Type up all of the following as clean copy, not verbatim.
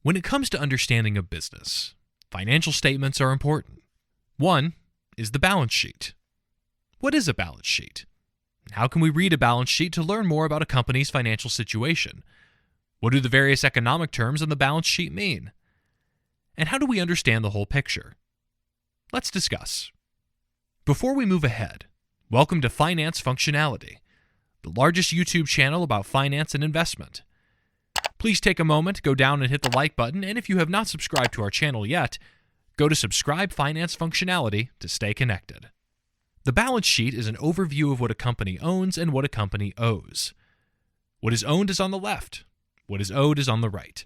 When it comes to understanding a business, financial statements are important. One is the balance sheet. What is a balance sheet? How can we read a balance sheet to learn more about a company's financial situation? What do the various economic terms on the balance sheet mean? And how do we understand the whole picture? Let's discuss. Before we move ahead, welcome to Finance Functionality, the largest YouTube channel about finance and investment. Please take a moment, go down and hit the like button, and if you have not subscribed to our channel yet, go to Subscribe Finance Functionality to stay connected. The balance sheet is an overview of what a company owns and what a company owes. What is owned is on the left. What is owed is on the right.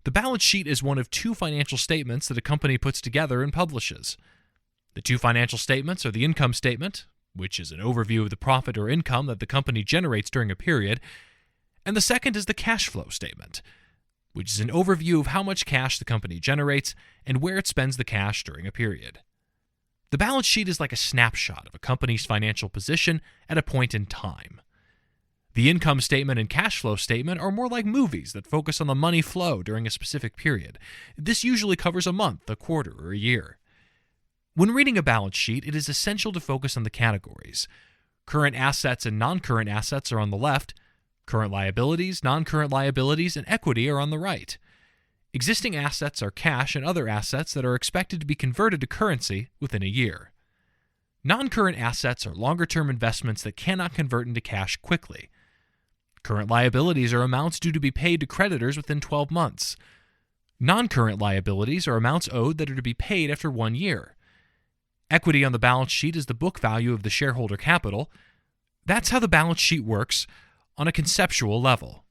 The balance sheet is one of two financial statements that a company puts together and publishes. The two financial statements are the income statement, which is an overview of the profit or income that the company generates during a period, and the second is the cash flow statement, which is an overview of how much cash the company generates and where it spends the cash during a period. The balance sheet is like a snapshot of a company's financial position at a point in time. The income statement and cash flow statement are more like movies that focus on the money flow during a specific period. This usually covers a month, a quarter, or a year. When reading a balance sheet, it is essential to focus on the categories. Current assets and non-current assets are on the left. Current liabilities, non-current liabilities, and equity are on the right. Existing assets are cash and other assets that are expected to be converted to currency within a year. Non-current assets are longer-term investments that cannot convert into cash quickly. Current liabilities are amounts due to be paid to creditors within 12 months. Non-current liabilities are amounts owed that are to be paid after 1 year. Equity on the balance sheet is the book value of the shareholder capital. That's how the balance sheet works on a conceptual level.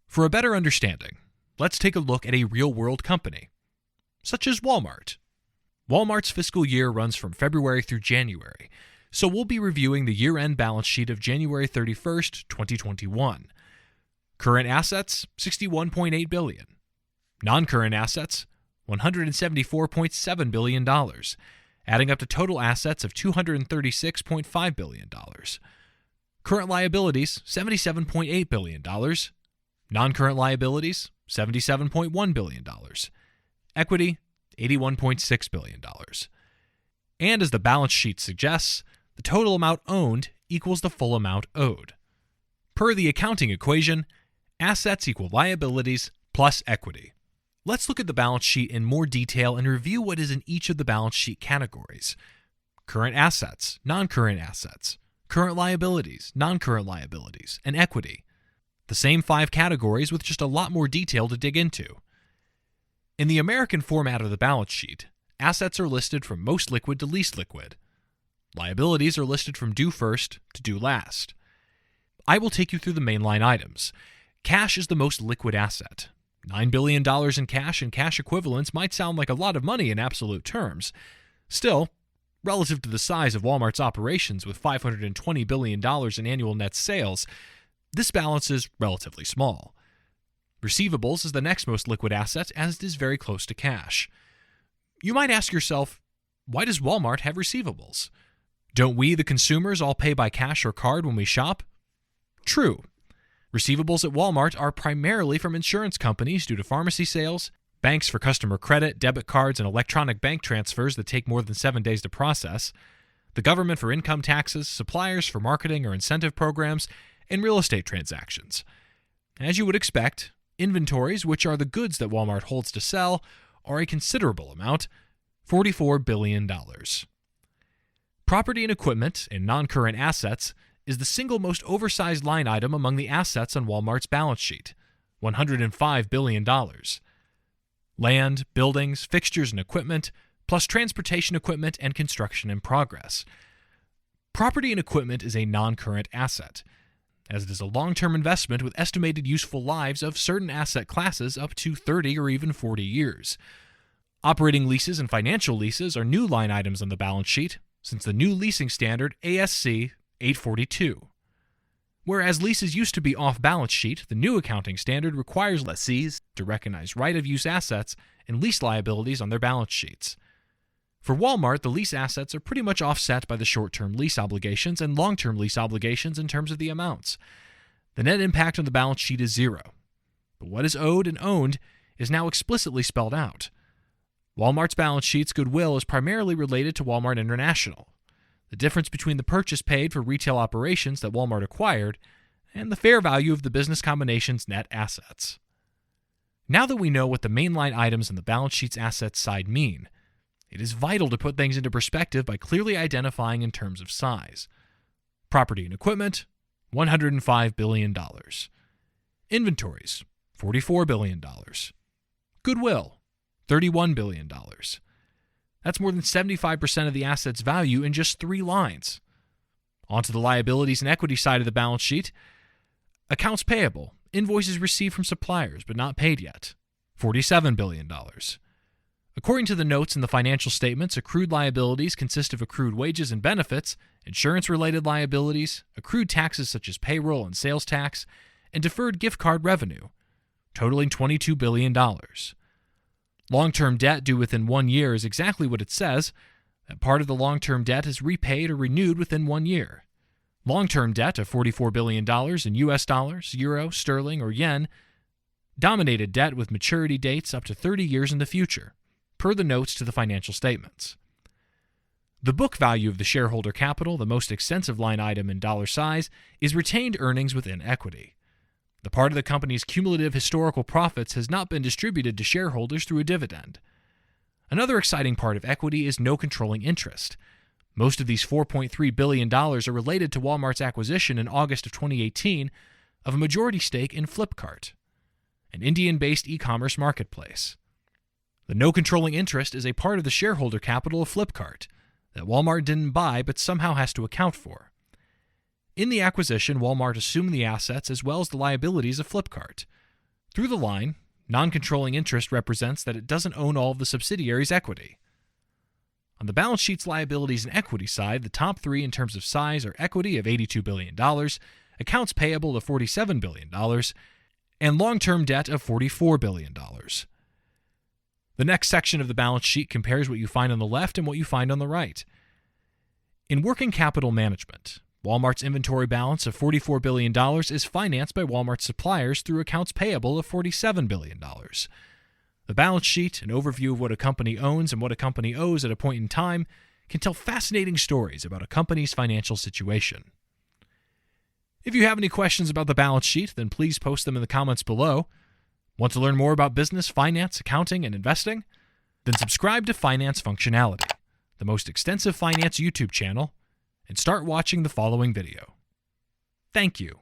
For a better understanding, let's take a look at a real-world company, such as Walmart. Walmart's fiscal year runs from February through January, so we'll be reviewing the year-end balance sheet of January 31st, 2021. Current assets, $61.8 billion. Non-current assets, $174.7 billion, adding up to total assets of $236.5 billion. Current liabilities, $77.8 billion. Non-current liabilities, $77.1 billion. Equity, $81.6 billion. And as the balance sheet suggests, the total amount owned equals the full amount owed. Per the accounting equation, assets equal liabilities plus equity. Let's look at the balance sheet in more detail and review what is in each of the balance sheet categories. Current assets, non-current assets, current liabilities, non-current liabilities, and equity. The same 5 categories with just a lot more detail to dig into. In the American format of the balance sheet, assets are listed from most liquid to least liquid. Liabilities are listed from due first to due last. I will take you through the mainline items. Cash is the most liquid asset. $9 billion in cash and cash equivalents might sound like a lot of money in absolute terms. Still, relative to the size of Walmart's operations with $520 billion in annual net sales, this balance is relatively small. Receivables is the next most liquid asset, as it is very close to cash. You might ask yourself, why does Walmart have receivables? Don't we, the consumers, all pay by cash or card when we shop? True. Receivables at Walmart are primarily from insurance companies due to pharmacy sales, banks for customer credit, debit cards, and electronic bank transfers that take more than 7 days to process, the government for income taxes, suppliers for marketing or incentive programs, and real estate transactions. As you would expect, inventories, which are the goods that Walmart holds to sell, are a considerable amount, $44 billion. Property and equipment and non-current assets is the single most oversized line item among the assets on Walmart's balance sheet, $105 billion. Land, buildings, fixtures and equipment, plus transportation equipment and construction in progress. Property and equipment is a non-current asset, as it is a long-term investment with estimated useful lives of certain asset classes up to 30 or even 40 years. Operating leases and financial leases are new line items on the balance sheet since the new leasing standard ASC 842. Whereas leases used to be off-balance sheet, the new accounting standard requires lessees to recognize right-of-use assets and lease liabilities on their balance sheets. For Walmart, the lease assets are pretty much offset by the short-term lease obligations and long-term lease obligations in terms of the amounts. The net impact on the balance sheet is zero. But what is owed and owned is now explicitly spelled out. Walmart's balance sheet's goodwill is primarily related to Walmart International, the difference between the purchase paid for retail operations that Walmart acquired and the fair value of the business combination's net assets. Now that we know what the mainline items on the balance sheet's assets side mean, it is vital to put things into perspective by clearly identifying in terms of size. Property and equipment, $105 billion. Inventories, $44 billion. Goodwill, $31 billion. That's more than 75% of the asset's value in just 3 lines. Onto the liabilities and equity side of the balance sheet. Accounts payable, invoices received from suppliers but not paid yet, $47 billion. According to the notes in the financial statements, accrued liabilities consist of accrued wages and benefits, insurance-related liabilities, accrued taxes such as payroll and sales tax, and deferred gift card revenue, totaling $22 billion. Long-term debt due within 1 year is exactly what it says. That part of the long-term debt is repaid or renewed within 1 year. Long-term debt of $44 billion in US dollars, euro, sterling, or yen dominated debt with maturity dates up to 30 years in the future, per the notes to the financial statements. The book value of the shareholder capital, the most extensive line item in dollar size, is retained earnings within equity. The part of the company's cumulative historical profits has not been distributed to shareholders through a dividend. Another exciting part of equity is no controlling interest. Most of these $4.3 billion are related to Walmart's acquisition in August of 2018 of a majority stake in Flipkart, an Indian-based e-commerce marketplace. The no controlling interest is a part of the shareholder capital of Flipkart that Walmart didn't buy but somehow has to account for. In the acquisition, Walmart assumed the assets as well as the liabilities of Flipkart. Through the line, non-controlling interest represents that it doesn't own all of the subsidiary's equity. On the balance sheet's liabilities and equity side, the top 3 in terms of size are equity of $82 billion, accounts payable of $47 billion, and long-term debt of $44 billion. The next section of the balance sheet compares what you find on the left and what you find on the right. In working capital management, Walmart's inventory balance of $44 billion is financed by Walmart's suppliers through accounts payable of $47 billion. The balance sheet, an overview of what a company owns and what a company owes at a point in time, can tell fascinating stories about a company's financial situation. If you have any questions about the balance sheet, then please post them in the comments below. Want to learn more about business, finance, accounting, and investing? Then subscribe to Finance Functionality, the most extensive finance YouTube channel, and start watching the following video. Thank you.